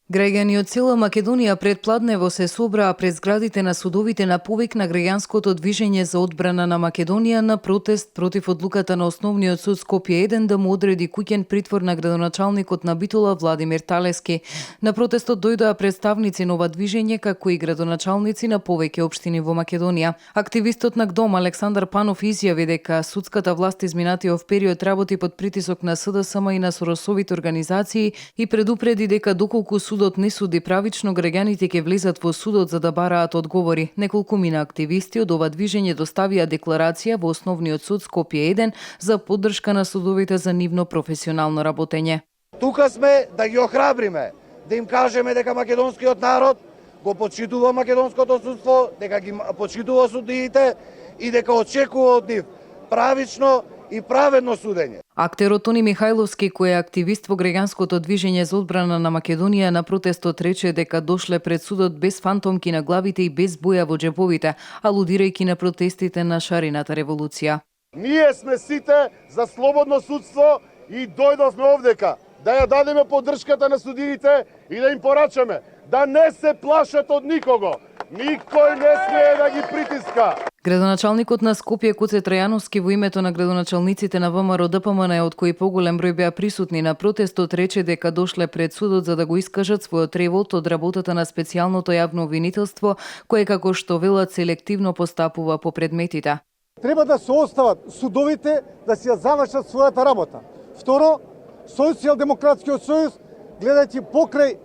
Граѓани од цела Македонија предпладнево се собраа пред зградите на судовите на повик на граѓанското движење за одбрана на Македонија на протест против одлуката на Основниот суд Скопје 1 да му одреди куќен притвор на градоначалникот на Битола Владимир Талески. На протестот дојдоа представници на ова движење како и градоначалници на повеќе општини во Македонија. Активистот на ГДОМ Александар Панов изјави дека судската власт изминатиот период работи под притисок на СДСМ и на соросовите организации и предупреди дека доколку судот не суди правично, граѓаните ќе влезат во судот за да бараат одговори. Неколкумина активисти од ова движење доставија декларација во Основниот суд Скопје 1 за поддршка на судовите за нивно професионално работење. Тука сме да ги охрабриме, да им кажеме дека македонскиот народ го почитува македонското судство, дека ги почитува судиите и дека очекува од нив правично и праведно судење. Актерот Тони Михајловски, кој е активист во граѓанското движење за одбрана на Македонија, на протестот рече дека дошле пред судот без фантомки на главите и без боја во џебовите, алудирајќи на протестите на шарената револуција. Ние сме сите за слободно судство и дојдовме овдека да ја дадеме поддршката на судиите и да им порачаме да не се плашат од никого. Никој не смее да ги притиска. Градоначалникот на Скопје Коце Трајановски во името на градоначалниците на ВМРО ДПМН, од кои поголем број беа присутни на протестот, рече дека дошле пред судот за да го искажат својот револт од работата на специјалното јавно обвинителство, кое како што велат селективно постапува по предметите. Треба да се остават судовите да си ја завршат својата работа. Второ, Социјалдемократскиот сојуз, гледајќи покрај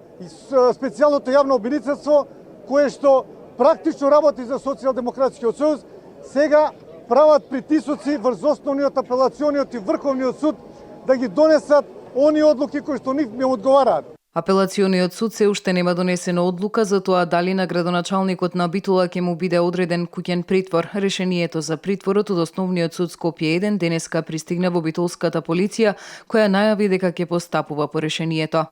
специјалното јавно обвинителство, кое што практично работи за Социјалдемократскиот сојуз, сега прават притисоци врз Основниот апелациониот и Врховниот суд да ги донесат они одлуки кои што нив ми одговараат. Апелациониот суд се уште нема донесена одлука за тоа дали на градоначалникот на Битола ќе му биде одреден куќен притвор. Решението за притворот од Основниот суд Скопје 1 денеска пристигна во битолската полиција, која најави дека ќе постапува по решението.